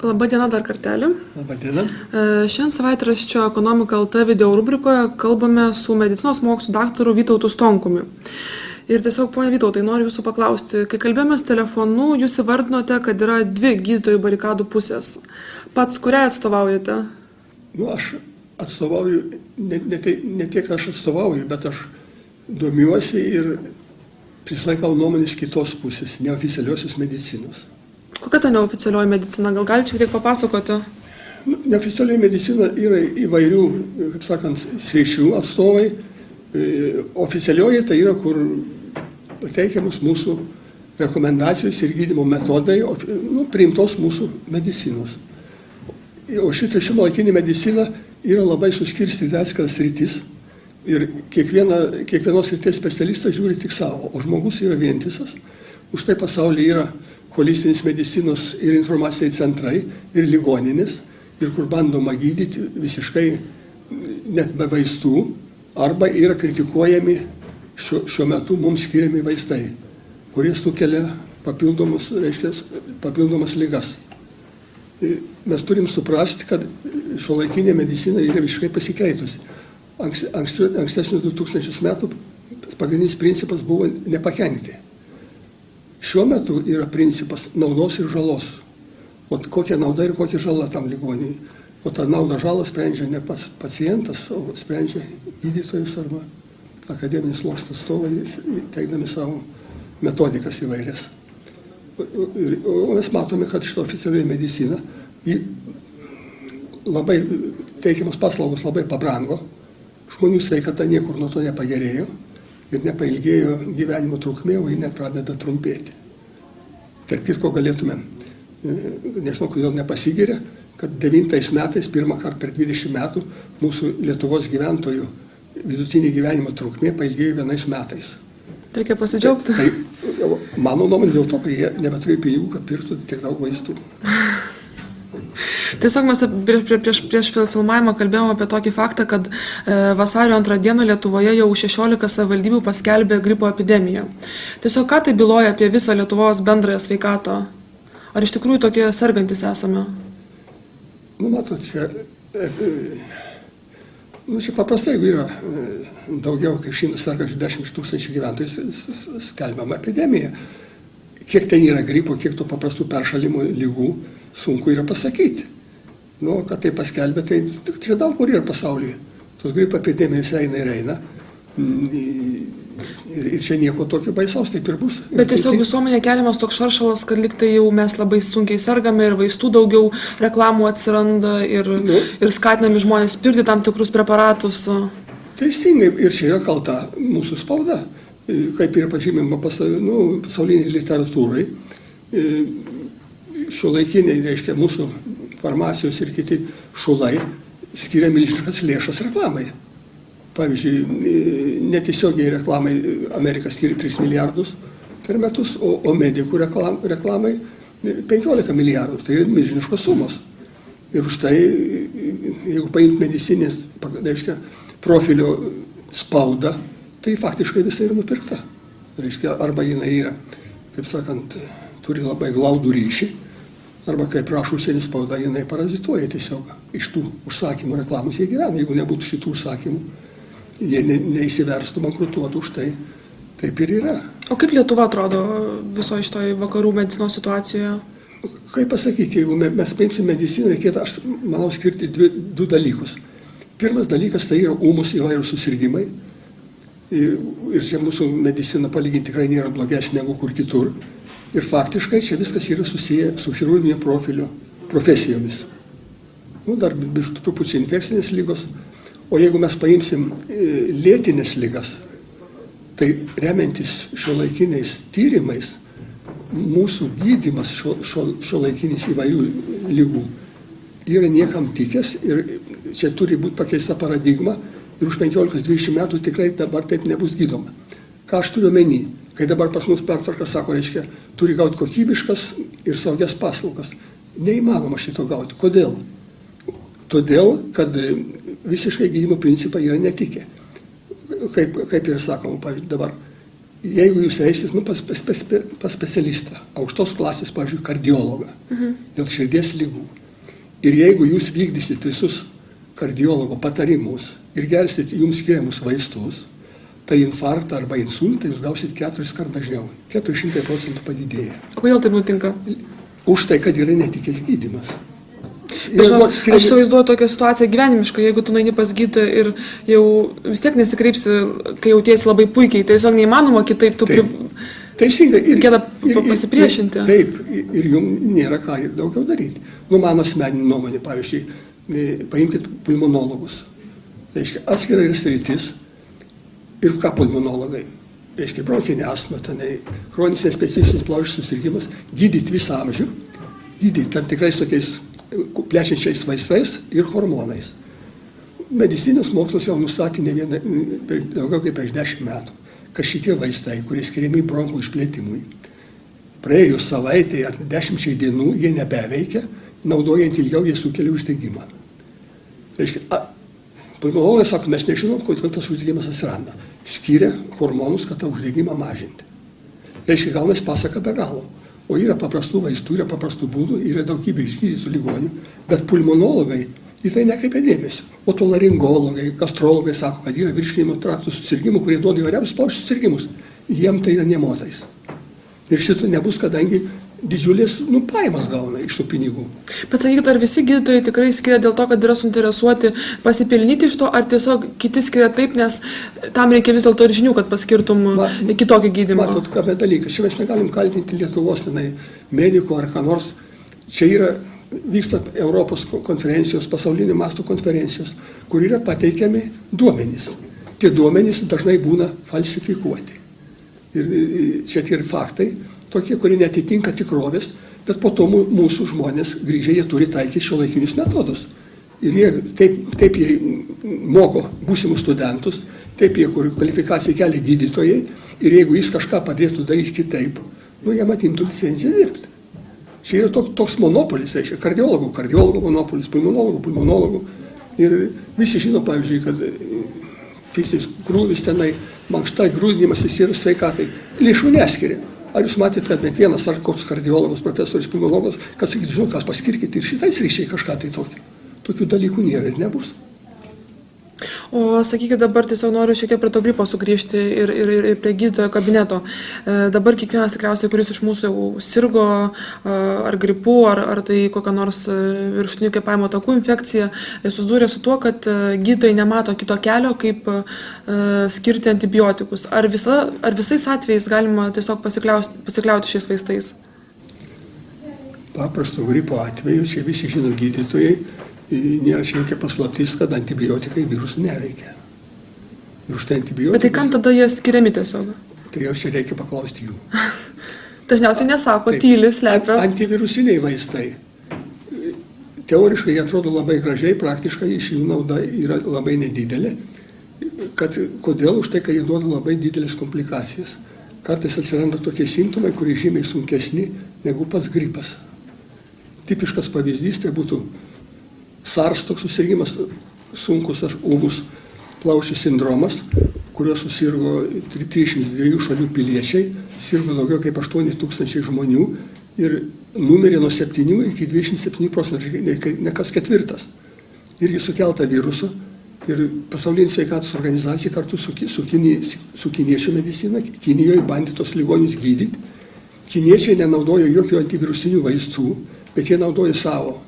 Labadiena dar kartelį. Labadiena. Šiandien savaitraščio Ekonomika LT video rubrikoje kalbame su medicinos mokslų daktaru Vytautu Stonkumi. Ir tiesiog, ponia Vytautai, noriu jūsų paklausti, kai kalbėjomės telefonu, jūs įvardinote, kad yra dvi gydytojų barikadų pusės. Pats kuriai atstovaujate? Aš atstovauju, ne tiek aš atstovauju, bet aš domiuosi ir prislaikau nuomonės kitos pusės, neoficialiosios medicinos. Kokia ta neoficialioji medicina? Gal galite šiek tiek papasakoti? Neoficialioji medicina yra įvairių, kaip sakant, sričių atstovai. Oficialioji tai yra, kur teikiamas mūsų rekomendacijos ir gydymo metodai, priimtos mūsų medicinos. O šiuolaikinė medicina yra labai suskirstyta atskiras sritis ir kiekvienos srities specialistas žiūri tik savo, o žmogus yra vientisas. Už tai pasaulyje yra holistinės medicinos ir informaciniai centrai ir ligoninės, ir kur bandoma gydyti visiškai net be vaistų, arba yra kritikuojami šiuo metu mums skiriami vaistai, kurie sukelia papildomas ligas. Mes turim suprasti, kad šiuolaikinė medicina yra visiškai pasikeitusi. Ankstesnius 2000 metų pagrindinis principas buvo nepakenkti. Šiuo metu yra principas naudos ir žalos. O kokia nauda ir kokia žala tam ligoniui. O tą naudą žalą sprendžia ne pats pacientas, o sprendžia gydytojas arba akademinis mokslo atstovai, teikdami savo metodikas įvairias. O mes matome, kad šitą oficialioji medicina labai teikiamas paslaugos labai pabrango, žmonių sveikata niekur nuo to nepagerėjo ir nepailgėjo gyvenimo trukmė, o ji net pradeda trumpėti. Tarp kitko galėtume, nežinau, kodėl nepasigiria, kad 9 metais, pirmą kartą per 20 metų, mūsų Lietuvos gyventojų vidutinė gyvenimo trukmė pailgėjo 1 metais. Reikia pasidžiaugti. Tai mano nuomonė dėl to, kad jie nebeturėjo pinigų, kad pirktų tiek daug vaistų. Tiesiog mes prieš filmavimą kalbėjome apie tokį faktą, kad vasario 2 dieną Lietuvoje jau 16 savivaldybių paskelbė gripo epidemiją. Tiesiog ką tai byloja apie visą Lietuvos bendrąją sveikatą? Ar iš tikrųjų tokie sergantis esame? Matot, čia paprastai, jeigu yra daugiau kaip 110 000 gyventojų skelbiama epidemija, kiek ten yra gripo, kiek tų paprastų peršalimo lygų, sunku yra pasakyti. Kad tai paskelbė, tai čia daug kur yra pasaulyje. Tos gripo epidemijos eina ir eina. Ir čia nieko tokio baisaus, taip ir bus. Bet tiesiog visuomenė keliamas toks šaršalas, kad lyg tai jau mes labai sunkiai sergame ir vaistų daugiau reklamų atsiranda ir skatinami žmonės pirkti tam tikrus preparatus. Teisingai, ir čia yra kalta mūsų spauda. Kaip yra pažymima pasauliniai literatūrai, šiuolaikiniai, reiškia, mūsų farmacijos ir kiti šulai skiria milžiniškas lėšas reklamai. Pavyzdžiui, netiesiogiai reklamai Amerika skiria 3 milijardus per metus, o medikų reklamai 15 milijardų. Tai yra milžiniškos sumos. Ir už tai, jeigu paimti medicinės, reiškia, profilio spaudą, tai faktiškai visai yra nupirkta. Reiškia, arba jinai yra, kaip sakant, turi labai glaudų ryšį, arba kaip rašo užsienio spauda, jinai parazituoja tiesiog. Iš tų užsakymų reklamos jie gyvena. Jeigu nebūtų šitų užsakymų, jie neįsiverstų, bankrutuotų, už tai taip ir yra. O kaip Lietuva atrodo visoje šitoje vakarų medicinos situacijoje? Kaip pasakyti, jeigu mes paimsim mediciną, reikėtų, aš manau, skirti du dalykus. Pirmas dalykas tai yra ūmus įvairūs susirgimai. Ir čia mūsų medicina palyginti tikrai nėra blogesnė negu kur kitur. Ir faktiškai čia viskas yra susiję su chirurginio profilio profesijomis. Dar truputį infekcinės lygos. O jeigu mes paimsim lėtinės ligas, tai remiantis šiuolaikiniais tyrimais, mūsų gydymas šiuolaikinis įvairių lygų yra niekam tikęs ir čia turi būti pakeista paradigma. Ir už 15-20 metų tikrai dabar taip nebus gydoma. Ką aš turiu omeny? Kai dabar pas mus pertvarka sako, reiškia, turi gauti kokybiškas ir saugias paslaugas. Neįmanoma šito gauti. Kodėl? Todėl, kad visiškai gydymo principai yra netikę. Kaip ir sakoma, pavyzdžiui, dabar jeigu jūs eisit pas specialistą, aukštos klasės, pavyzdžiui, kardiologą, dėl širdies ligų, ir jeigu jūs vykdysit visus kardiologo patarimus ir gersit jums skiriamus vaistus, tai infarktą arba insultą jūs gausit 4 kart dažniau, 400% padidėja. O kodėl taip nutinka? Už tai, kad yra netikės gydymas. Aš įsivaizduoju tokią situaciją gyvenimišką, jeigu tu nueini pas gydytoją ir jau vis tiek nesikreipsi, kai jautiesi labai puikiai, tai tiesiog neįmanoma kitaip, tu teisingai, reikėtų pasipriešinti. Taip, ir jums nėra ką daugiau daryti. Mano asmeninė nuomonė, pavyzdžiui, paimkite pulmonologus. Reiškia, atskira yra sritis ir ką pulmonologai. Reiškia, bronkinė astma, chroninis nespecifinis plaučių susirgimas, gydyti visą amžių, gydyti tam tikrais tokiais plečiančiais vaistais ir hormonais. Medicinos mokslas jau nustatė ne vieną, daugiau kaip prieš 10 metų, kad šitie vaistai, kurie skiriami bronkų išplėtimui, praėjus savaitėje ar 10 dienų jie nebeveikia, naudojant ilgiau jie sukelia uždegimą. Reiškia, pulmonologai sako, mes nežinom, kodėl tas uždegimas atsiranda. Skiria hormonus, kad tą uždegimą mažinti. Reiškia, gaunasi pasaka be galo. O yra paprastų vaistų, yra paprastų būdų, yra daugybė išgydytų ligonių, bet pulmonologai į tai nekreipia dėmesio. Otolaringologai, gastrologai sako, kad yra virškinimo traktų susirgimų, kurie duoda įvairiausius plaučių susirgimus. Jiem tai yra nemotais. Ir šito nebus, kadangi didžiulės pajamas gauna iš tų pinigų. Bet sakykit, ar visi gydytojai tikrai skiria dėl to, kad yra suinteresuoti pasipelnyti iš to, ar tiesiog kiti skiria taip, nes tam reikia vis dėlto ir žinių, kad paskirtum kitokį gydymą? Matot, ką dalykas. Čia mes negalim kaltinti Lietuvos medikų ar ką nors. Čia vyksta Europos konferencijos, pasaulinio masto konferencijos, kur yra pateikiami duomenys. Tie duomenys dažnai būna falsifikuoti. Ir čia tie faktai tokie, kurie netitinka tikrovės, bet po to mūsų žmonės grįžę, jie turi taikyti šiuolaikinius metodus. Ir jie taip jie moko būsimus studentus, taip jie kvalifikaciją kelia gydytojai, ir jeigu jis kažką padėtų daryti kitaip, jam atimtų licenciją dirbti. Čia yra toks monopolis, reiškia, kardiologų monopolis, pulmonologų. Ir visi žino, pavyzdžiui, kad fizinis krūvis mankšta, grūdinimasis yra sveikatai. Lėšų neskiria. Ar jūs matėte, kad net vienas ar koks kardiologas, profesorius, pulmonologas, kas sakyti, žinot, kas paskirkite ir šitais ryšiai kažką tai tokio. Tokių dalykų nėra ir nebus. O sakykit, dabar tiesiog noriu šiek tiek prie to gripo sugrįžti ir prie gydytojo kabineto. Dabar kiekvienas tikriausiai, kuris iš mūsų jau sirgo ar gripu, ar tai kokią nors viršutinių kvėpavimo takų infekciją, susidūrė su tuo, kad gydytojai nemato kito kelio, kaip skirti antibiotikus. Ar visais atvejais galima tiesiog pasikliauti šiais vaistais? Paprasto gripo atveju, čia visi žino gydytojai, nėra jokia paslaptis, kad antibiotikai virusų neveikia. Ir už tai antibiotikus... Bet tai kam tada jie skiriami tiesiog? Tai jau čia reikia paklausti jų. Dažniausiai nesako, tyli, slepia. Antivirusiniai vaistai. Teoriškai jie atrodo labai gražiai, praktiškai iš jų nauda yra labai nedidelė. Kodėl? Už tai, kad jie duoda labai didelės komplikacijas. Kartais atsiranda tokie simptomai, kurie žymiai sunkesni negu pats gripas. Tipiškas pavyzdys tai būtų SARS toks susirgimas, sunkus ūmus plaučių sindromas, kuriuo susirgo 32 šalių piliečiai, sirgo daugiau kaip 8000 žmonių ir numirė nuo 7 iki 27%, ne kas ketvirtas. Irgi sukelta viruso ir Pasaulinė sveikatos organizacija kartu su kiniečių medicina Kinijoje bandė tos ligonius gydyti. Kiniečiai nenaudojo jokių antivirusinių vaistų, bet jie naudojo savo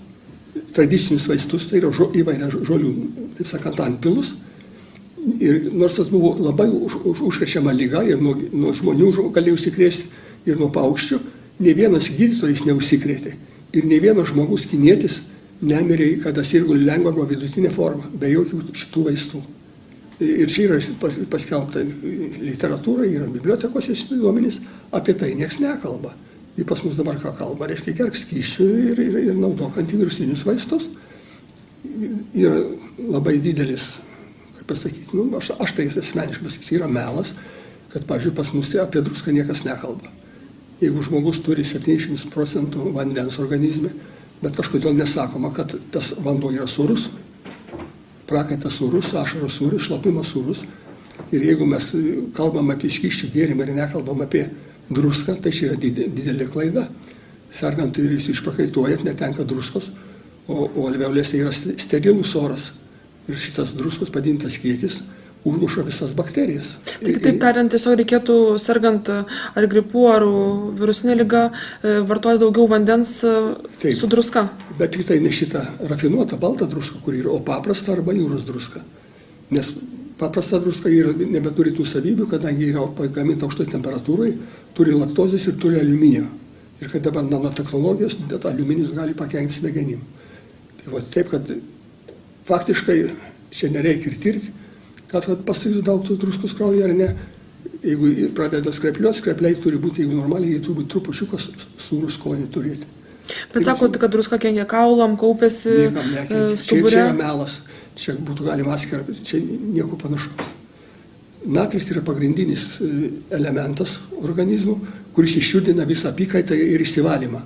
tradicinius vaistus, tai yra įvairia žolių, taip sakant, antpilus. Ir nors tas buvo labai užkrečiama liga ir nuo žmonių galėjo užsikrėsti ir nuo paukščių, ne vienas gydytojas neužsikrėtė. Ir ne vienas žmogus kinietis nemirė, kada sirgo lengva arba vidutinė forma, be jokių šitų vaistų. Ir čia yra paskelbta literatūra, yra bibliotekose šitų duomenys, apie tai nieks nekalba. Ir pas mus dabar ką kalba, reiškia, gerk skysčių ir naudok antivirusinius vaistus. Yra labai didelis, kaip pasakyti, aš tai asmeniškai pasakyti, yra melas, kad, pavyzdžiui, pas mus apie druską niekas nekalba. Jeigu žmogus turi 70% vandens organizme, bet kažkodėl nesakoma, kad tas vanduo yra sūrus, prakaitas sūrus, ašaros sūrus, šlapimas sūrus, Ir jeigu mes kalbam apie skysčių gėrimą ir nekalbam apie druską, tai čia yra didelė klaida. Sergant ir jis išprakaituojant, netenka druskos, o alveolėse yra sterilus oras. Ir šitas druskos padintas kiekis užmuša visas bakterijas. Tai kitaip tariant, tiesiog reikėtų, sergant ar gripu, ar virusinė liga, vartoti daugiau vandens su druska. Bet tik tai ne šitą rafinuotą baltą druską, kur yra, o paprastą arba jūros druską. Nes paprasta druska nebeturi tų savybių, kadangi yra pagaminta aukštoj temperatūrai, turi laktozės ir turi aliuminio. Ir kad dabar nanotechnologijos, aliuminis gali pakenkti smegenim. Tai va, taip, kad faktiškai čia nereikia ir tirti, kad pastatytų daug tos druskos kraujyje ar ne. Jeigu pradeda skrepliuoti, skrepliai turi būti, jeigu normaliai, jie turi būti trupučiuką sūrų skonį turėti. Bet sakote, kad druska kenkia kaulam, kaupėsi stubure? Čia yra melas, čia būtų galima atskirti, čia nieko panašaus. Natris yra pagrindinis elementas organizmų, kuris išjudina visą apykaitą ir išsivalymą.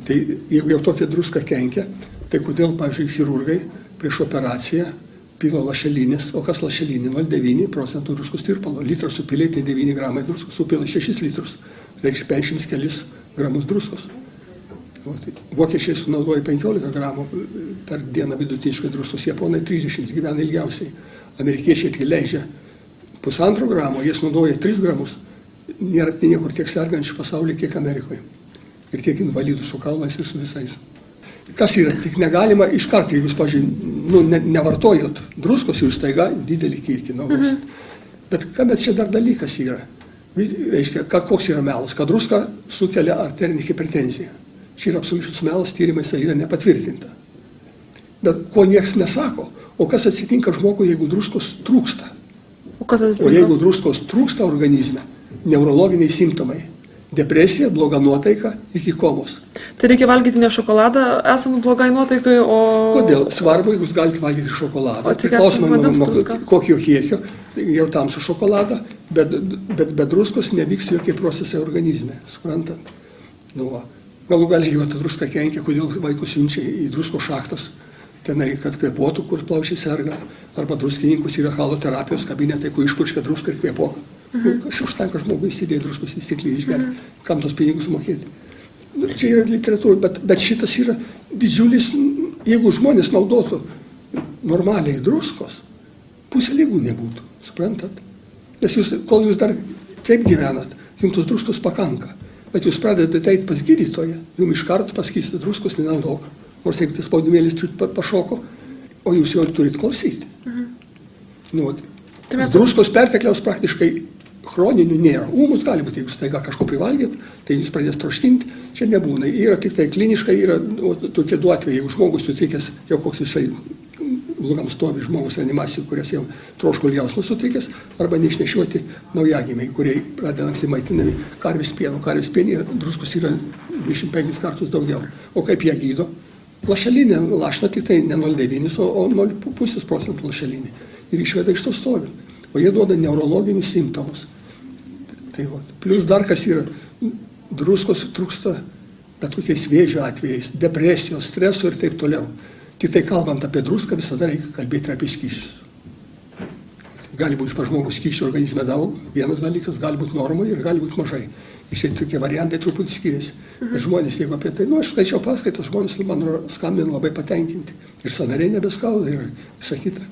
Tai jeigu jau tokia druska kenkia, tai kodėl, pavyzdžiui, chirurgai prieš operaciją pila lašelinės, o kas lašelinė? 0,9% druskos tirpalo. Litrą supiliai, tai 9 gramai druskos, supila 6 litrus. Reikia 50 kelis gramus druskos. Vokiečiai sunaudoja 15 gramų per dieną vidutiniškai druskos, japonai 30, gyvena ilgiausiai. Amerikiečiai tik leidžia 1,5 gramo, jie sunaudoja 3 gramus. Nėra niekur tiek sergančių pasaulyje, kiek Amerikoje. Ir tiek invalidų su kaulais ir su visais. Kas yra? Tik negalima iš karto, jeigu jūs, pavyzdžiui, nevartojot druskos, jūs taiga didelį kiekį naudosit. Bet kamet čia dar dalykas yra? Reiškia, koks yra melas? Kad druska sukelia arterinį hipertenziją. Čia yra absoliučius melas, tyrimais yra nepatvirtinta. Bet ko nieks nesako, o kas atsitinka žmogui, jeigu druskos trūksta? O jeigu druskos trūksta organizme, neurologiniai simptomai. Depresija, bloga nuotaika iki komos. Tai reikia valgyti ne šokoladą esant blogai nuotaikai, o... Kodėl? Svarbu, jeigu jūs galite valgyti šokoladą. Priklausomai nuo kokio kiekio, jau tamsų šokoladą, bet be druskos nevyks jokie procesai organizme, suprantat? Galų galiai, jeigu ta druska kenkia, kodėl vaikus siunčia į drusko šachtas, tenai, kad kvėpuotų, kur plaučiai serga, arba druskininkus yra haloterapijos kabinetai, kur išpurškia druską ir kvėpuoka. Kas užtenka žmogui įsidėti druskos į stiklį išgerti, kam tos pinigus mokėti. Čia yra literatūra, bet šitas yra didžiulis, jeigu žmonės naudotų normaliai druskos, pusė ligų nebūtų, suprantat? Nes kol jūs dar taip gyvenat, jums tos druskos pakanka, bet jūs pradedate eiti pas gydytoją, jums iš karto pasakysite, druskos nenaudok, nors jeigu tas spaudimėlis pašoko, o jūs jau turit klausyti. Druskos pertekliaus praktiškai chroninių nėra. Ūmus gali būti, jeigu staiga kažko privalgėt, tai jūs pradės troškinti, čia nebūna. Yra tik tai kliniškai, yra tokie du atvejai, jeigu žmogus sutrikęs, jau koks visai blogam stovi žmogus reanimacijų, kurias jau troškulio jausmas sutrikęs, arba neišnešioti naujagimiai, kurie pradeda anksti maitinami karvės pienu. Karvės pienė druskos yra 25 kartus daugiau. O kaip ją gydo? Lašelinė lašina tik tai ne 0,9, o 0,5% lašelinė. Ir išveda iš to stovio. O jie duoda neurologinius simptomus. Tai plus dar kas yra, druskos trūksta bet kokiais vėžio atvejais, depresijos, streso ir taip toliau. Tik tai kalbant apie druską, visada reikia kalbėti apie skysčius. Gali būti iš žmogaus skysčių organizme daug, vienas dalykas, gali būti normai ir gali būti mažai. Ir šitie tokie variantai truputį skiriasi. Ir žmonės, jeigu apie tai, aš skaičiau paskaitas, žmonės man skambina labai patenkinti. Ir sąnariai nebeskauda ir visa kita.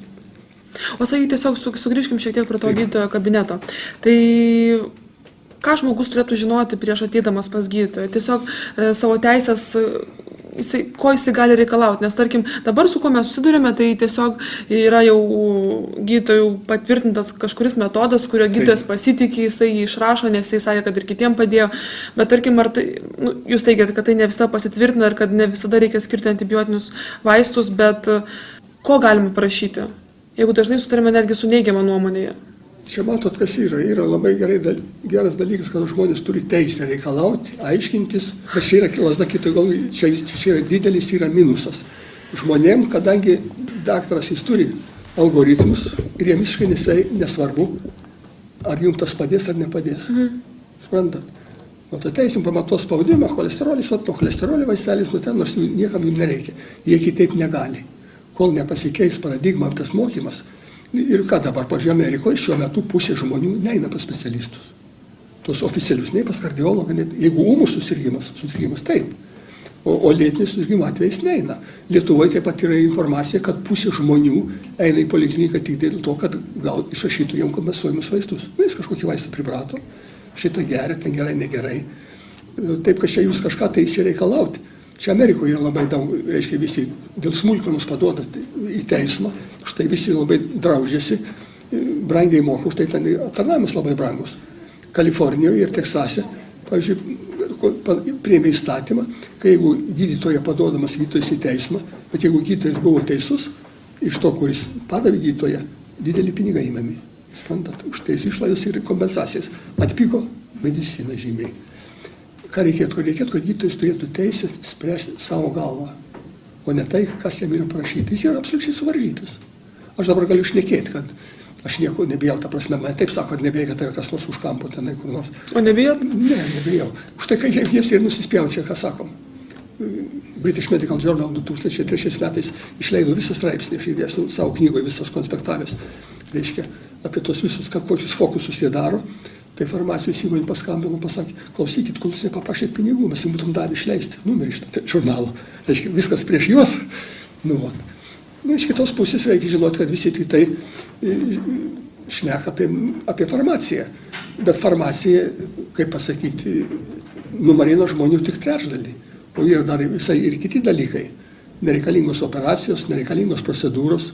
O sakai, tiesiog sugrįžkim šiek tiek prie to gydytojo kabineto. Tai ką žmogus turėtų žinoti prieš ateidamas pas gydytoją? Tiesiog savo teisės, ko jisai gali reikalauti? Nes tarkim, dabar su kuo mes susidurėme, tai tiesiog yra jau gydytojų patvirtintas kažkuris metodas, kurio gydytojas pasitikė, jisai jį išrašo, nes jisai sakė, kad ir kitiem padėjo. Bet tarkim, ar tai, jūs teigiate, kad tai ne visada pasitvirtina ir kad ne visada reikia skirti antibiotinius vaistus, bet ko galima prašyti? Jeigu dažnai sutarėme netgi su neigiama nuomonėje. Čia matot, kas yra. Yra labai geras dalykas, kad žmonės turi teisę reikalauti, aiškintis, bet čia yra lasda kita gal, čia yra didelis, yra minusas. Žmonėm, kadangi daktaras jis turi algoritmus ir jiems visiškai nesvarbu, ar jums tas padės ar nepadės. Suprantat? O tai teisim pamatos spaudimą, cholesterolis, nuo cholesterolio vaistelis, nors niekam jums nereikia. Jie kitaip negali. Kol nepasikeis paradigma, tas mokymas, Ir ką dabar, pažiūrėjau, Amerikoje šiuo metu pusė žmonių neina pas specialistus. Tos oficialius, nei pas kardiologą, jeigu ūmus susirgimas taip, o lėtinis susirgimo atvejais neina. Lietuvoje taip pat yra informacija, kad pusė žmonių eina į polikliniką tik dėl to, kad gal išrašytų jam kompensuojamus vaistus. Jis kažkokį vaistą priprato, šitą geria, ten gerai, negerai. Taip, kad čia jūs kažką tai įsireikalauti. Čia Amerikoje yra labai daug, reiškia, visi dėl smulkmenos paduoda į teismą, štai visi labai draužiasi, brangiai moka, už tai ten aptarnavimas labai brangus. Kalifornijoje ir Teksase, pavyzdžiui, priėmė įstatymą, kai jeigu gydytoja paduodamas gydytojas į teismą, bet jeigu gydytojas buvo teisus, iš to, kuris padavė gydytoją, dideli pinigai įmami. Sprantat, už tais išlaidas ir kompensacijas. Atpiko medicina žymiai. Ką reikėtų? Reikėtų, kad gydytojas turėtų teisę spręsti savo galvą, o ne tai, kas jam yra parašyta. Jis yra absoliučiai suvaržytas. Aš dabar galiu šnekėti, kad aš nieko nebijau, ta prasme, man taip sako, ar nebijai, kad tave kas nors už kampo tenai kur nors. O nebijot? Ne, nebijau. Už tai, kad jiems ir nusispjaut čia, ką sakom. British Medical Journal 2003 metais išleido visą straipsnį, aš įdėsiu savo knygoje visas konspektavęs, reiškia, apie tos visus, kokius fokusus jie daro. Tai farmacijos įmonė paskambino, pasakė, klausykit, kol jūs nepaprašėt pinigų, mes jums būtum davę išleisti numerį šitą žurnalą. Reiškia, viskas prieš juos. Iš kitos pusės reikia žinoti, kad visi tik tai šneka apie farmaciją. Bet farmacija, kaip pasakyti, numarina žmonių tik trečdalį. O yra dar visai ir kiti dalykai. Nereikalingos operacijos, nereikalingos procedūros.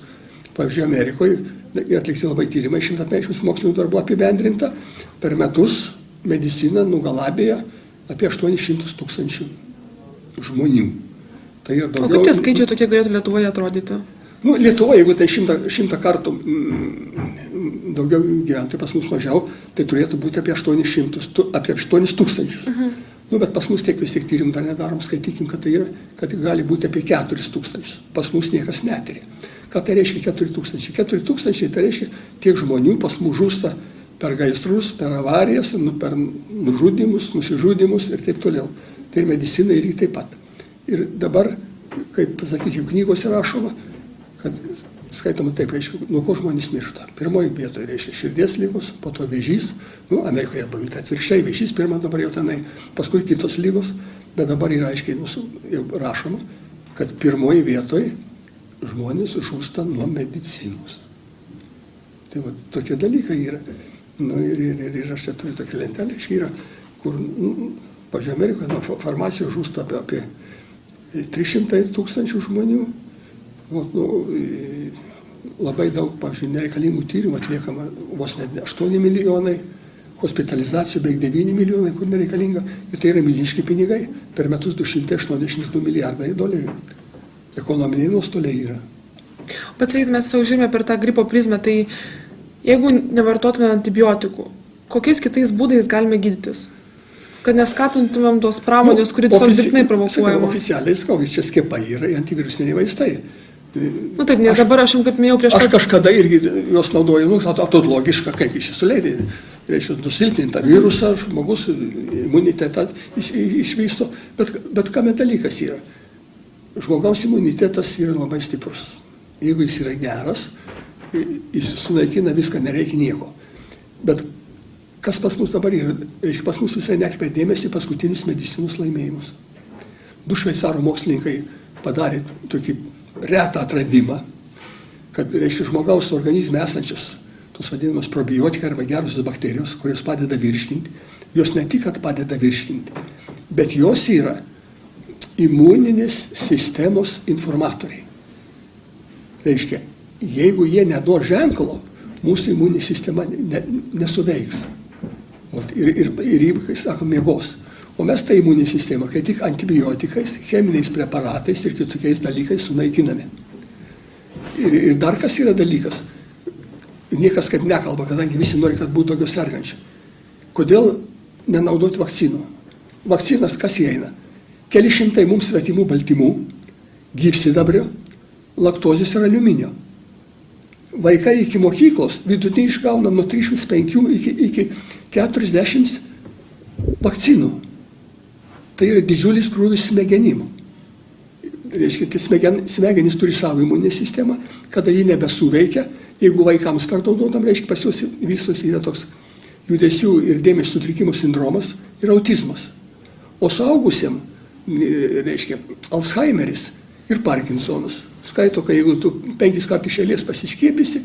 Pavyzdžiui, Amerikoje atlikti labai tyrimai, 150 mokslinių darbų apibendrinta. Per metus medicina nugalabėjo apie 800 000 žmonių. Tai yra daugiau. O kaip tie skaičiai tokie galėtų Lietuvoje atrodyti? Lietuvoje, jeigu tai 100 kartų daugiau gyventojų, pas mus mažiau, tai turėtų būti apie 8 000. Bet pas mus tiek vis tiek tyrimų dar nedarom, skaitykim, kad tai yra, kad gali būti apie 4 000. Pas mus niekas netyrė. Ką tai reiškia 4 000? 4 000 tai reiškia, tiek žmonių pas mus žūsta per gaisrus, per avarijas, per nužudymus, nusižudymus ir taip toliau. Tai ir medicina ir taip pat. Ir dabar, kaip pasakyti, knygose rašoma, kad skaitoma taip, reiškia, nuo ko žmonės miršta. Pirmoji vietoje reiškia širdies ligos, po to vėžys, Amerikoje atvirkščiai vėžys, pirmą dabar jau tenai, paskui kitos ligos, bet dabar yra aiškiai jau rašoma, kad pirmoji vietoje žmonės žūsta nuo medicinos. Tai va, tokie dalykai yra. Ir aš čia turiu tokį lentelę, yra, kur, pažiūrėjau, Amerikoje nuo farmacijos žūsta apie 300 000 žmonių. Labai daug, pavyzdžiui, nereikalingų tyrimų atliekama vos net 8 milijonai, hospitalizacijų beveik 9 milijonai, kur nereikalinga. Ir tai yra milžiniški pinigai. Per metus 282 milijardai dolerių. Ekonominiai nuostoliai yra. Bet sakyti, mes jau žiūrime per tą gripo prizmę, tai jeigu nevartotume antibiotikų, kokiais kitais būdais galime gydytis? Kad neskatintumėm tos pramonės, kuri tiesiog dirbtinai provokuojama. Oficialiai skau, čia skiepai yra antivirusiniai vaistai. Taip, nes dabar aš jums, kaip minėjau prieš... Aš kažkada irgi juos naudoju, atrodo logiška, kaip iš suleidai. Reiškia, nusilpninti tą virusą, žmogus imunitetą išvysto. Bet kame dalykas yra? Žmogaus imunitetas yra labai stiprus. Jeigu jis yra geras, jis sunaikina viską, nereikia nieko. Bet kas pas mus dabar yra? Reiškia, pas mus visai nekreipia dėmesį paskutinius medicinos laimėjimus. 2 šveicarų mokslininkai padarė tokį retą atradimą, kad, reiškia, žmogaus organizme esančios tos vadinamas probiotikai arba gerosios bakterijos, kurios padeda virškinti, jos ne tik, kad padeda virškinti, bet jos yra imuninės sistemos informatoriai. Reiškia, jeigu jie neduos ženklo, mūsų imuninė sistema nesuveiks. Ir kai sako, miegos. O mes tą imuninę sistemą, kai tik antibiotikais, cheminiais preparatais ir kitokiais dalykais sunaikiname. Ir dar kas yra dalykas, niekas kaip nekalba, kadangi visi nori, kad būtų daugiau sergančių. Kodėl nenaudoti vakcinų? Vakcinas kas įeina? Keli šimtai mums svetimų baltymų, gyvsidabrio, laktozės ir aliuminio. Vaikai iki mokyklos vidutiniškai išgauna nuo 35 iki 40 vakcinų. Tai yra didžiulis krūvis smegenim. reiškia, smegenys turi savo imuninę sistemą, kada ji nebesuveikia, jeigu vaikams per daug duodam, reiškia, pas juos vystosi yra toks judesių ir dėmesio sutrikimų sindromas ir autizmas. O suaugusiam, reiškia, Alzheimeris ir Parkinsonas. Skaito, kad jeigu tu 5 kartus iš eilės pasiskiepysi,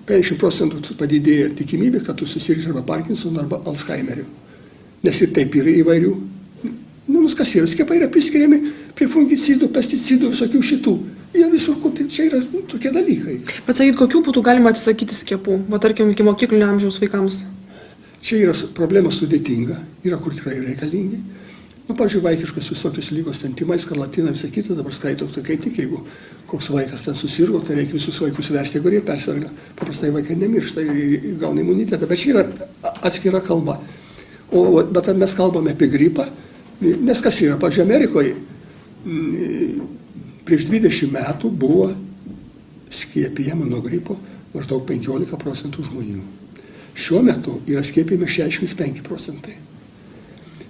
50% padidėja tikimybė, kad tu susirgsi arba Parkinsoną, arba Alzheimeriu. Nes ir taip yra įvairių. Kas yra? Skiepai yra priskiriami prie fungicidų, pesticidų, visokių šitų. Jie visur, kur tai čia yra tokie dalykai. Bet sakyt, kokių būtų galima atsisakyti skiepų, tarkim, iki mokyklinio amžiaus vaikams? Čia yra problema sudėtinga, yra kur tikrai reikalingi. Pavyzdžiui, vaikiškos visokios lygos, ten tymai, skarlatina, visą kitą, dabar skaitau, tai kaip tik, jeigu koks vaikas ten susirgo, tai reikia visus vaikus vesti, kurie persirga. Paprastai vaikai nemiršta, gauna imunitetą, bet čia yra atskira kalba. Bet mes kalbame apie gripą, nes kas yra, pavyzdžiui, Amerikoje prieš 20 metų buvo skiepijama nuo gripo maždaug 15% žmonių. Šiuo metu yra skiepijami 65%.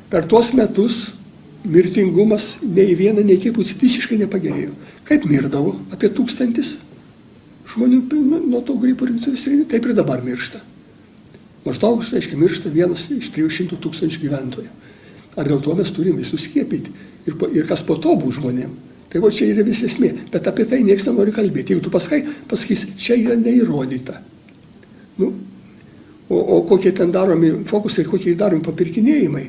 Per tuos metus mirtingumas nei viena, nei kitų visiškai nepagerėjo. Kaip mirdavo apie 1000 žmonių nuo to gripo ir taip ir dabar miršta. Maždaug, reiškia, miršta 1 iš 300 000 gyventojų. Ar dėl to mes turim visus skiepyti? Ir kas po to bus žmonėm? Tai va čia yra vis esmė. Bet apie tai niekas nenori kalbėti. Jeigu tu pasakys, čia yra neįrodyta. O kokie ten daromi fokusai, kokie daromi papirkinėjimai,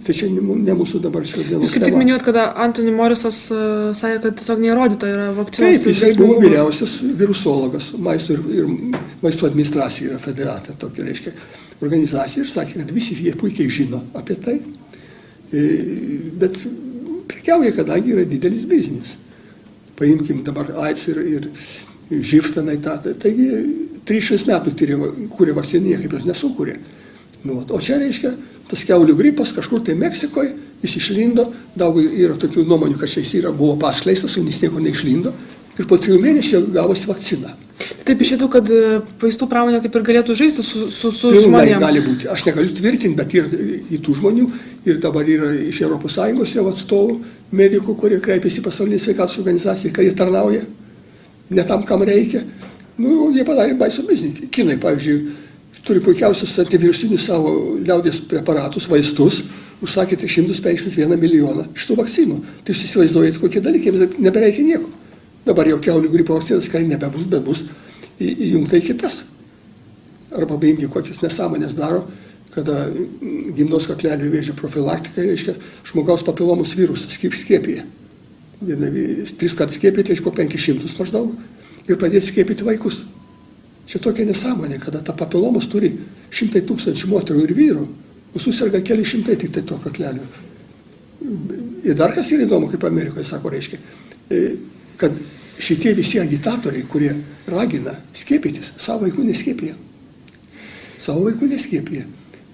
tai čia ne mūsų dabar šios dienos tema. Jūs kaip tik minėjot, kada Anthony Morrisas sakė, kad tiesiog neįrodyta yra vakcinos. Taip, jisai buvo vyriausias virusologas, maisto ir maisto administracija yra federata, tokia reiškia organizacija, ir sakė, kad visi jie puikiai žino apie tai, bet prekiauja, kadangi yra didelis biznis. Paimkim dabar AIDS ir živ tenai, taigi 300 metų kūrė vakciną, kaip jos nesukūrė. O čia reiškia, tas kiaulių gripas kažkur tai Meksikoje, jis išlindo, daug yra tokių nuomonių, kad čia jis buvo paskleistas, o jis niekur neišlindo, ir po 3 mėnesių gavosi vakcina. Taip išėtų, kad vaistų pramonė kaip ir galėtų žaisti su žmonėmis. Gali būti. Aš negaliu tvirtinti, bet ir į tų žmonių, ir dabar yra iš ES jau atstovų, medikų, kurie kreipiasi į Pasaulinę sveikatos organizaciją, kai jie tarnauja, ne tam, kam reikia. Jie padarė baisų biznį. Kinai, pavyzdžiui, turi puikiausius antivirusinius savo liaudies preparatus, vaistus, užsakė 351 milijoną šitų vakcinų. Tai jūs įsivaizduojate, kokie dalykai, jiems nebereikia nieko. Dabar jau kiaulių gripo vakcinas, kai nebebus, bet bus įjungta į kitas. Arba paimti kokias nesąmonės daro, kada gimdos kaklelio vėžio profilaktika, reiškia, žmogaus papilomos virusas skiepija. 3 kartus skiepyti, iš po 500 maždaug, ir pradėti skiepyti vaikus. Čia tokia nesąmonė, kada ta papilomos turi 100 000 moterų ir vyrų, o susirga keli šimtai tik tai to kaklelio. Ir dar kas yra įdomu, kaip Amerikoje sako, reiškia, kad šitie visi agitatoriai, kurie ragina skiepytis, savo vaikų neskiepija. Savo vaikų neskiepija.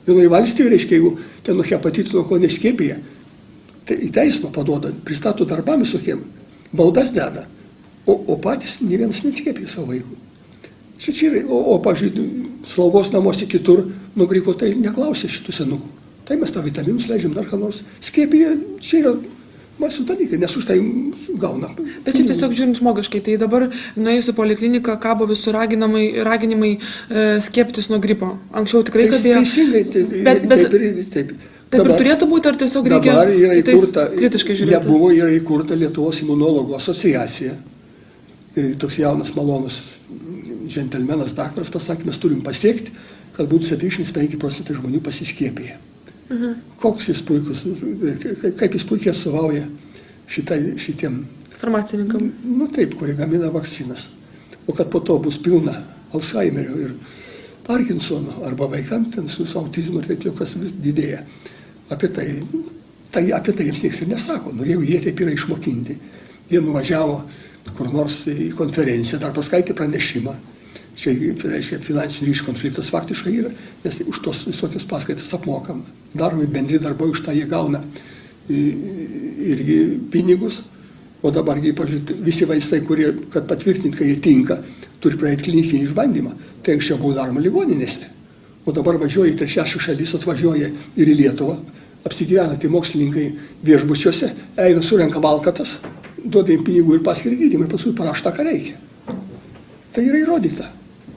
Vienoje valstijoje, reiškia, jeigu ten nuo hepatito, nuo ko neskiepija, tai į teismą paduoda, pristato darbam visokiem, baudas deda, o patys ne vienas neskiepija savo vaikų. Čia yra, pavyzdžiui, slaugos namuose kitur nuo gripo, tai neklausia šitų senukų. Tai mes tą vitaminus leidžiam dar ką nors. Skiepija, čia yra maisų dalykai, nes už tai gauna. Bet šiaip tiesiog žiūrint žmogiškai, tai dabar nuėjus į polikliniką kabo visų raginimai skiepytis nuo gripo. Anksčiau tikrai kabėjo. Teisingai, taip. Taip ir turėtų būti, ar tiesiog reikia kritiškai žiūrėti? Nebuvo, yra įkurta Lietuvos imunologų asociacija. Ir toks jaunas, malonus džentelmenas daktaras pasakė, mes turim pasiekti, kad būtų 75% žmonių pasiskiepėję. Koks jis puikus, kaip jis puikiai atstovauja šitiem farmacininkam. Taip, kurie gamina vakcinas. O kad po to bus pilna Alzheimerio ir Parkinsono, arba vaikams ten su autizmu ir taip jau kas vis didėja. Apie tai jiems niekas ir nesako. Jeigu jie taip yra išmokinti, jie nuvažiavo kur nors į konferenciją, dar paskaitė pranešimą. Čia, reiškia, finansinių ryšių konfliktas faktiškai yra, nes už tos visokios paskaitas apmokama. Daromi bendri darbai, už tą jie gauna irgi pinigus, o dabargi, pažiūrėjau, visi vaistai, kurie, kad patvirtinti, kai jie tinka, turi praeiti klinikinį išbandymą, tai anksčiau buvo daroma ligoninėse. O dabar važiuoja į trečias šalis, atvažiuoja ir į Lietuvą, apsigyvena tai mokslininkai viešbučiuose, eina, surenka valkatas, duoda jiems pinigų ir paskiria gydymą ir paskui parašo tą, ką reikia. Tai yra įrodyta.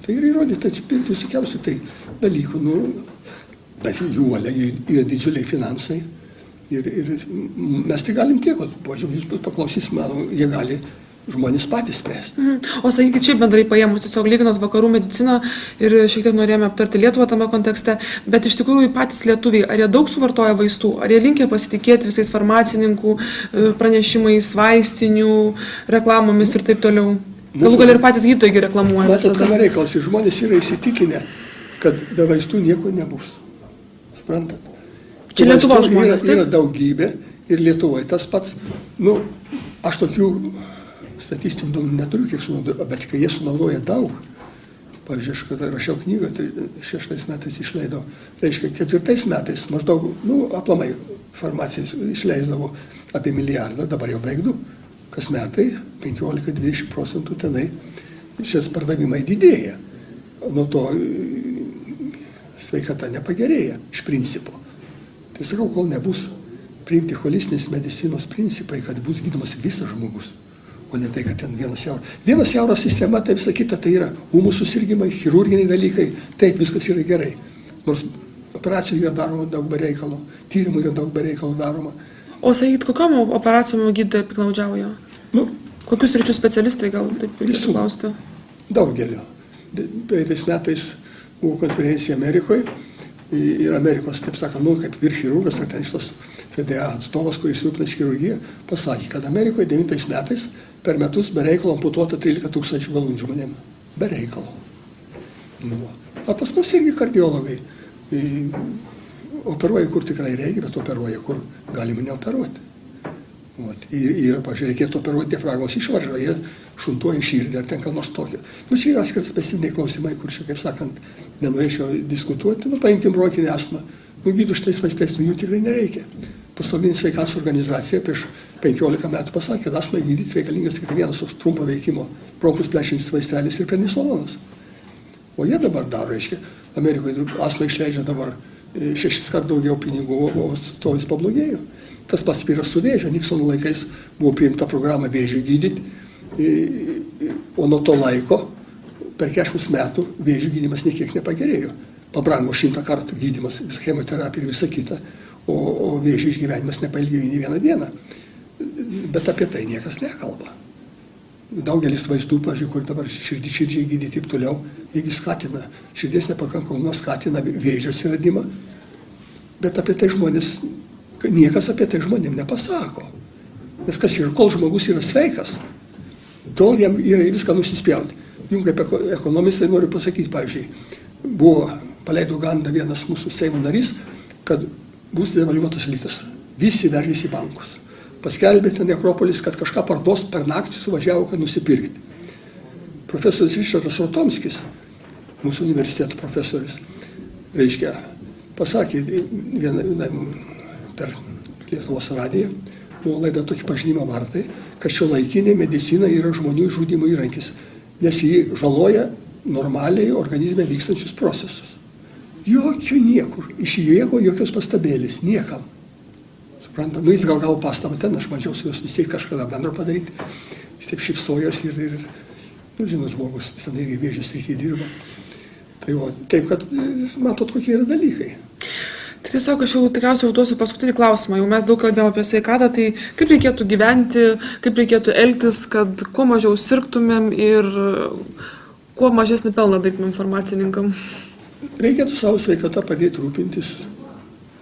Tai yra įrodyta atspirti visokiausių tai dalykų. Nu, bet jų valia yra didžiuliai finansai. Ir mes tai galim tiek, požiūrėjau, jūs paklausys, manau, jie gali žmonės patys spręsti. O sakykit, čia bendrai paėmus, tiesiog lyginot vakarų mediciną ir šiek tiek norėjome aptarti Lietuvą tame kontekste, bet iš tikrųjų patys lietuviai, ar jie daug suvartoja vaistų, ar jie linkę pasitikėti visais farmacininkų pranešimais, vaistinių, reklamomis ir taip toliau? Galų gal ir patys gydytojai reklamuoja. Matot, kame reikalas, žmonės yra įsitikinę, kad be vaistų nieko nebus. Suprantat? Čia Lietuvos žmonės, taip? Yra daugybė ir Lietuvoje tas pats, nu, aš tokių statistinių duomenų neturiu, kiek sunaudoju, bet kai jie sunaudoja daug, pavyzdžiui, aš kada rašiau knygą, tai 6 metais išleidau, reiškia 4 metais maždaug, nu, aplamai farmacijai išleisdavo apie 1 milijardą, dabar jau beveik 2, kas metai 15-20% tenai šis pardavimai didėja, nuo to sveikata nepagerėja iš principo. Tai sakau, kol nebus priimti holistinės medicinos principai, kad bus gydomas visas žmogus, o ne tai, kad ten viena siaura sistema, taip sakyta, tai yra ūmų susirgymai, chirurginiai dalykai, taip viskas yra gerai. Nors operacijų yra daroma daug be reikalo, tyrimų yra daug be reikalo daroma. O sakyt, kokiom operacijom gydytojai piktnaudžiauja? Nu, kokius ryčių specialistai gal taip reikėtų klausti? Daugelio. Praeitais metais buvo konferencija Amerikoje ir Amerikos, taip sakant, nu, kaip virchirurgas ar ten šitos FDA atstovas, kuris rūpinasi chirurgija, pasakė, kad Amerikoje 9 metais per metus be reikalo amputuota 13 000 galūnių žmonėm. Be reikalo. Nu, o pas mus irgi kardiologai operuoja, kur tikrai reikia, bet operuoja, kur galima neoperuoti. Yra, pažiūrėjau, reikėtų operuoti diafragmos išvaržą, jie šuntuoja širdį ar ten ką nors tokio. Nu, čia yra atskiras specifiniai klausimai, kur čia, kaip sakant, nenorėčiau diskutuoti. Nu, paimkim bronkinį astmą. Nu, gydų šitais vaistais, nu, jų tikrai nereikia. Pasaulinė sveikatos organizacija prieš 15 metų pasakė, kad astmai gydyti reikalingas tik vienas toks trumpo veikimo bronkus plečiantis vaistelis ir prednisolonas. O jie dabar daro, reiškia, Amerikoje astmai išleidžia dabar 6 kart daugiau pinigų, o to vis pablogėjo. Tas pats yra su vėžio. Niksono laikais buvo priimta programa vėžių gydyti, o nuo to laiko per 40 metų vėžių gydymas niekiek nepagerėjo. Pabrango 100 kartų gydymas, chemoterapija ir visa kita, o vėžių išgyvenimas nepailgėjo nei vieną dieną. Bet apie tai niekas nekalba. Daugelis vaistų, pavyzdžiui, kur dabar širdžiai gydyti taip toliau, jeigu skatina, širdies nepakankamumą skatina vėžio atsiradimą, bet apie tai žmonės, niekas apie tai žmonėm nepasako. Nes kas yra, kol žmogus yra sveikas, tol jam yra viską nusispjauti. Jums kaip ekonomistai noriu pasakyti, pavyzdžiui, paleido gandą vienas mūsų Seimo narys, kad bus devalvuotas litas. Visi veržėsi į bankus. Paskelbė ten Akropolis, kad kažką parduos, per naktį suvažiavo, kad nusipirkti. Profesorius Ričardas Rotomskis, mūsų universiteto profesorius, reiškia, pasakė per Lietuvos radiją, buvo laida tokia pažinimo vartai, kad šiuolaikinė medicina yra žmonių žudymo įrankis, nes jį žaloja normaliai organizme vykstančius procesus. Jokių niekur, iš jėgo jokios pastabėlės, niekam. Suprantam, nu jis gal gavo pastabą ten, aš mačiau su jos visi kažkada bendro padaryti, jis taip šypsojos ir nu žinot, žmogus visada irgi vėžio srityje dirba. Tai o, taip, kad matot, kokie yra dalykai. Tai tiesiog aš jau tikriausiai užduosiu paskutinį klausimą. Jau mes daug kalbėjome apie sveikatą, tai kaip reikėtų gyventi, kaip reikėtų elgtis, kad kuo mažiau sirgtumėm ir kuo mažesnį pelną darytumėm farmacininkam? Reikėtų savo sveikatą pradėti rūpintis,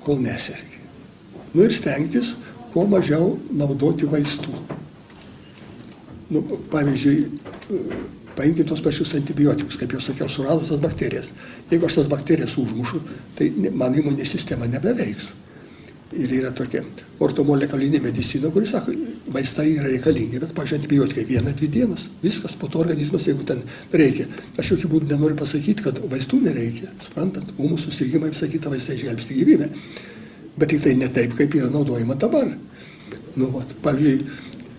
kol nesergi. Nu ir stengtis, kuo mažiau naudoti vaistų. Nu, pavyzdžiui, paimkime tos pačius antibiotikus, kaip jau sakiau, surado tas bakterijas. Jeigu aš tas bakterijas užmušu, tai mano imuninė sistema nebeveiks. Ir yra tokia ortomolekulinė medicina, kuris sako, vaistai yra reikalingi, bet, pavyzdžiui, antibiotikai 1-2 dienas, viskas, po to organizmas, jeigu ten reikia. Aš jokių būdų nenoriu pasakyti, kad vaistų nereikia, suprantat, ūmų susirgymai, visą kitą vaistai išgelbsti gyvybę. Bet tik tai ne taip, kaip yra naudojama dabar. Nu, vat, pavyzdžiui,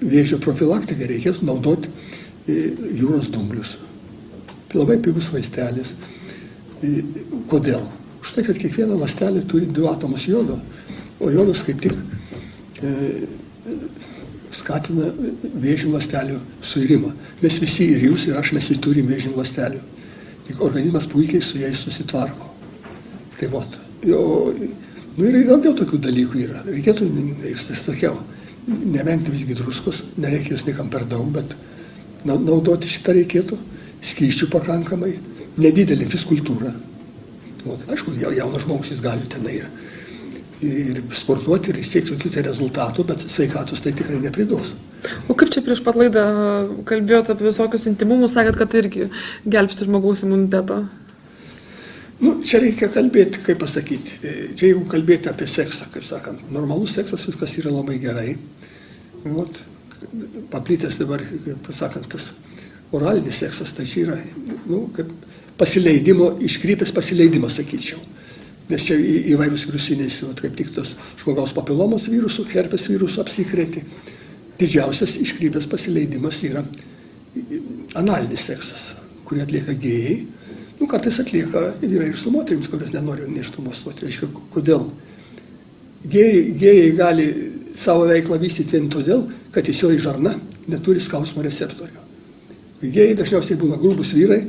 vėžio profilaktikai reikės naudoti jūros dumblius. Labai pigus vaistelis. Kodėl? Už tai, kad kiekviena ląstelė turi 2 atomus jodo, o jodas kaip tik skatina vėžinių ląstelių suirimą. Mes visi ir jūs, ir aš, mes visi turime vėžinių ląstelių. Tik organizmas puikiai su jais susitvarko. Tai vot. Ir daugiau tokių dalykų yra. Reikėtų, kaip sakiau, nevengti visgi druskos, nereikia jos niekam per daug, bet naudoti šitą reikėtų, skysčių pakankamai, nedidelė fiskultūra. Aišku, jaunas žmogus jis gali tenai ir sportuoti, ir siekti tokių rezultatų, bet sveikatos tai tikrai nepriduos. O kaip čia prieš pat laidą kalbėjote apie visokius intimumus, sakėt, kad tai irgi gelbsti žmogaus imunitetą? Čia reikia kalbėti, kaip pasakyti. Čia jeigu kalbėti apie seksą, kaip sakant, normalus seksas, viskas yra labai gerai. Paplitęs dabar, kaip sakant, tas oralinis seksas, tai čia yra kaip pasileidimo, iškrypęs pasileidimas, sakyčiau. Nes čia įvairius virusiniais, kaip tik tos žmogaus papilomos virusų, herpes virusų apsikrėti. Didžiausias iškrypęs pasileidimas yra analinis seksas, kurį atlieka gėjai. Kartais atlieka vyrai ir su moterims, kurios nenori nėštumo stoti. Reiškia, kodėl? Gėjai gali savo veiklą vystyti todėl, kad tisioji žarna neturi skausmo receptorių. Gėjai dažniausiai būna grūbus vyrai,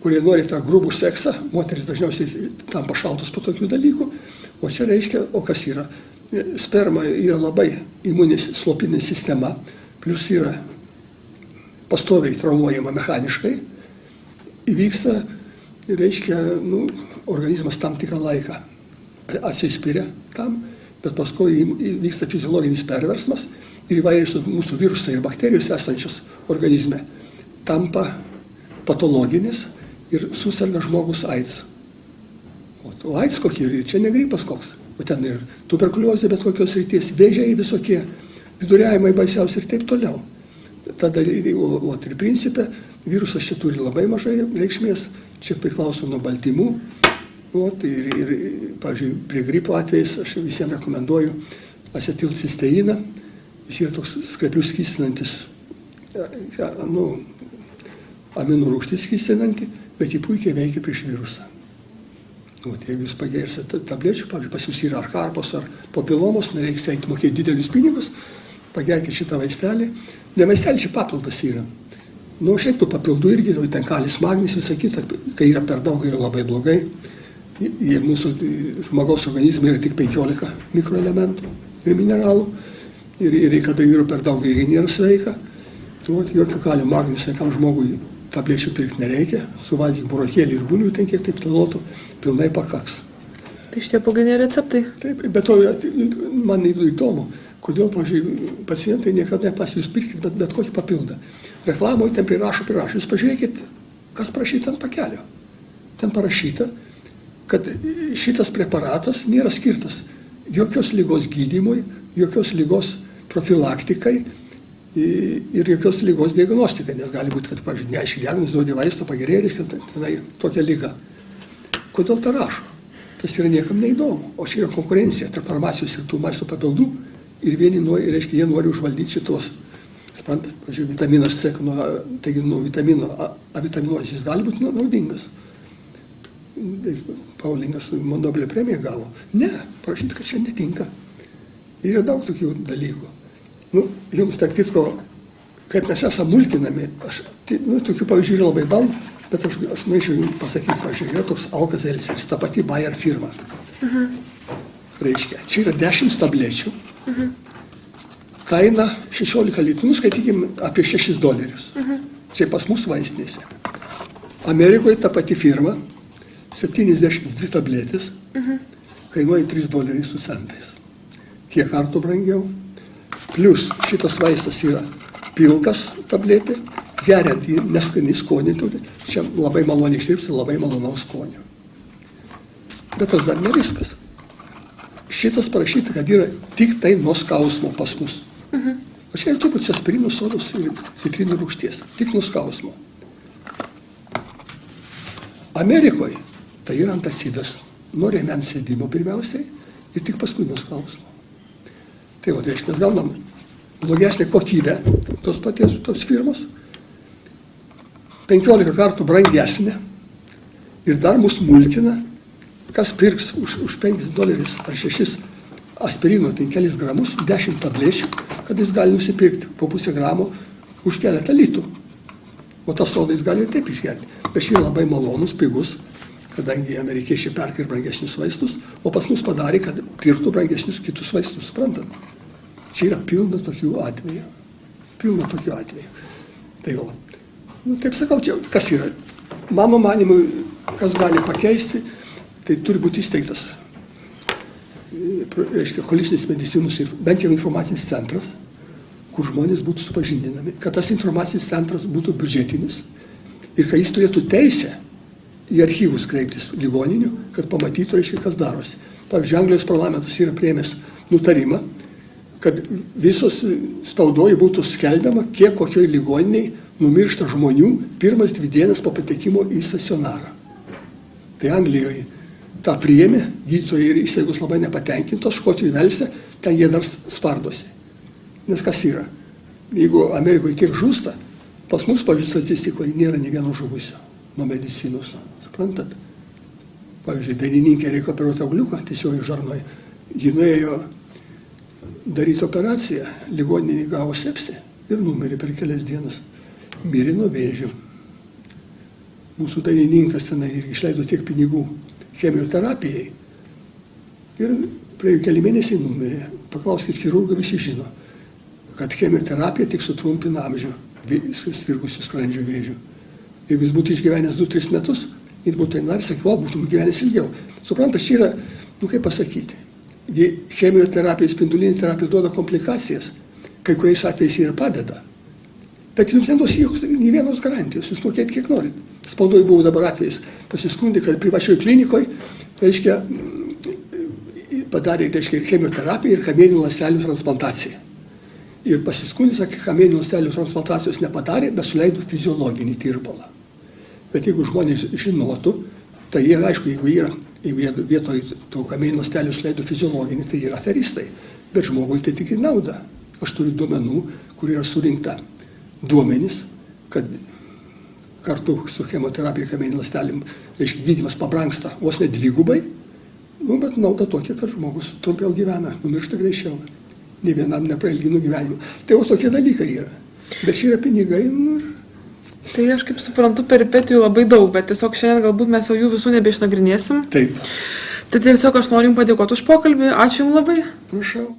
kurie nori tą grūbų seksą, moteris dažniausiai tam pašaltus po tokių dalykų, o čia reiškia, o kas yra? Sperma yra labai imunis slopinė sistema, plus yra pastoviai traumuojama mechaniškai, įvyksta, reiškia, organizmas tam tikrą laiką atsispiria tam, bet paskui įvyksta fiziologinis perversmas ir įvairius mūsų virusai ir bakterijos esančios organizme tampa patologinis ir susirga žmogus AIDS. O AIDS kokie ir čia ne gripas koks, o ten ir tuberkuliozė, bet kokios ryties, vėžiai visokie, viduriavimai baisiausi ir taip toliau. Tada ir principė, virusas čia turi labai mažai reikšmės, čia priklauso nuo baltymų. Ir pavyzdžiui, prie gripo atvejais aš visiems rekomenduoju acetilcisteiną. Jis yra toks skreplių skystinantis, aminų rūgštis skystinanti, bet jį puikiai veikia prieš virusą. Jeigu jūs pagersite tablečių, pavyzdžiui, pas jūs yra ar karpos, ar papilomos, nereiks eiti mokėti didelius pinigus, pagerkite šitą vaistelį. Ne vaistelį, čia papildas yra. Šiaip tų papildų irgi, ten kalis, magnis, visą kitą, kai yra per daug, yra labai blogai. Mūsų žmogaus organizme yra tik 15 mikroelementų ir mineralų. Ir kada yra per daug, ir nėra sveika. Jokio kalio, magnis, sveikam žmogui tablečių pirkti nereikia. Suvalgyk burokėlį ir bulvių, ten kiek taip tolotų, pilnai pakaks. Tai šitie pagrindiniai receptai? Taip, bet to man įdomu, kodėl, pavyzdžiui, pacientai niekada nepas jūs pirkit, bet kokį papildą. Reklamoje ten prirašo. Jūs pažiūrėkit, kas parašyta ant pakelio. Ten parašyta, kad šitas preparatas nėra skirtas jokios ligos gydymui, jokios ligos profilaktikai ir jokios ligos diagnostikai, nes gali būti, kad, pavyzdžiui, neaiškiai diagnozuoti vaistą pagerėja, reiškia tenai tokia liga. Kodėl tą rašo? Tas yra niekam neįdomu, o čia yra konkurencija tarp farmacijos ir tų maisto papildų ir vieni reiškia, jie nori užvaldyti šitos. Suprantat, pavyzdžiui, vitaminas C, taigi nuo vitamino A vitaminos jis gali būti naudingas. Paulingas Nobelio premiją gavo. Ne, parašyti, kad čia netinka. Yra daug tokių dalykų. Jums, tarp kitko, kaip mes esame mulkinami, tokių pavyzdžių yra labai daug, bet aš norėčiau jums pasakyti, pavyzdžiui, yra toks Alka-Seltzeris, ta pati Bayer firma. Reiškia, čia yra 10 tablečių, kaina 16 litų, skaitykim apie $6. Čia pas mus vaistinėse. Amerikoje ta pati firma, 72 tabletės, kainuoja $3.00. Kiek kartų brangiau. Plus šitas vaistas yra pilkas tabletė, geriant į neskanį skonį turi. Čia labai maloniai ištirpsi, labai malonaus skonio. Bet tas dar ne viskas. Šitas parašyta, kad yra tik tai nuo skausmo pas mus. O čia ir turbūt aspirinų sodos ir citrinų rūgšties. Tik nuo skausmo. Amerikoje tai yra antacidas nuo rėmens sėdimo pirmiausiai ir tik paskui nuo skausmo. Tai reiškia, mes gaunam blogesnę kokybę tos firmos, 15 kartų brangesnė ir dar mus mulkina, kas pirks už $5 ar 6 aspirino, tai kelis gramus, 10 tablečių, kad jis gali nusipirkti po 0,5 gramo už keletą litų. O tą sodą jis gali ir taip išgerti. Bet šį yra labai malonus, pigus, kadangi amerikiečiai perka ir brangesnius vaistus, o pas mus padarė, kad pirktų brangesnius kitus vaistus, suprantat? Čia yra pilna tokių atvejų. Pilna tokių atvejų. Tai o, taip sakau, čia kas yra? Mano manimu, kas gali pakeisti, tai turi būti įsteigtas, reiškia, holistinis medicinos ir bent jau informacinis centras, kur žmonės būtų supažindinami, kad tas informacinis centras būtų biudžetinis ir kad jis turėtų teisę į archyvus kreiptis ligoninių, kad pamatytų, reiškia, kas darosi. Pavyzdžiui, Anglijos parlamentas yra priėmęs nutarimą, kad visos spaudoje būtų skelbiama, kiek kokioj ligoniniai numiršta žmonių pirmas 2 dienas po patekimo į stacionarą. Tai Anglijoje tą priėmė, gydytojai ir įstaigos labai nepatenkintos, Škotijoje, Velse, ten jie dar spardosi. Nes kas yra? Jeigu Amerikoje tiek žūsta, pas mus, pavyzdžiui, statistikoje nėra nė vieno žuvusio nuo medicinos. Suprantat? Pavyzdžiui, dainininkė reikia operuoti augliuką, tiesiog žarnoje. Ji nuėjo daryti operaciją, ligoninė gavo sepsį ir numirė per kelias dienas. Mirė nuo vėžio. Mūsų dainininkas tenai ir išleido tiek pinigų chemioterapijai. Ir praėjo keli mėnesiai numirė. Paklauskit chirurgą, visi žino, kad chemioterapija tik sutrumpina amžių sirgusių skrandžio vėžių. Jeigu jis būtų išgyvenęs 2-3 metus, jis būtų dar, sakyvo, būtų gyvenęs ilgiau. Suprantat, čia yra, kaip pasakyti, chemioterapija, spindulinė terapija duoda komplikacijas, kai kuriais atvejais ir padeda. Bet jums neduos nė vienos garantijos, jūs mokėt kiek norit. Spaudoje buvo dabar atvejais, pasiskundė, kad privačioje klinikoje, reiškia, padarė, reiškia, ir chemioterapiją, ir kamieninių ląstelių transplantaciją. Ir pasiskundė, sakė, kamieninių ląstelių transplantacijos nepadarė, bet suleido fiziologinį tirpalą. Bet jeigu žmonės žinotų, tai jie, aišku, jeigu jie vietoj to kamieninių ląstelių suleido fiziologinį, tai yra aferistai. Bet žmogui tai tik ir nauda. Aš turiu duomenų, kur yra surinkta duomenys, kad kartu su chemoterapija kamieninių ląstelėm, reiškia, gydymas pabrangsta vos ne 2 x, bet nauda tokia, kad žmogus trumpiau gyvena, numiršta greičiau. Nė vienam neprailgino gyvenimą. Tai jau tokie dalykai yra. Bet čia yra pinigai. Tai aš kaip suprantu, peripetijų labai daug, bet tiesiog šiandien galbūt mes jau jų visų nebeišnagrinėsim. Taip. Tai tiesiog aš noriu jums padėkoti už pokalbį. Ačiū jums labai. Prašau.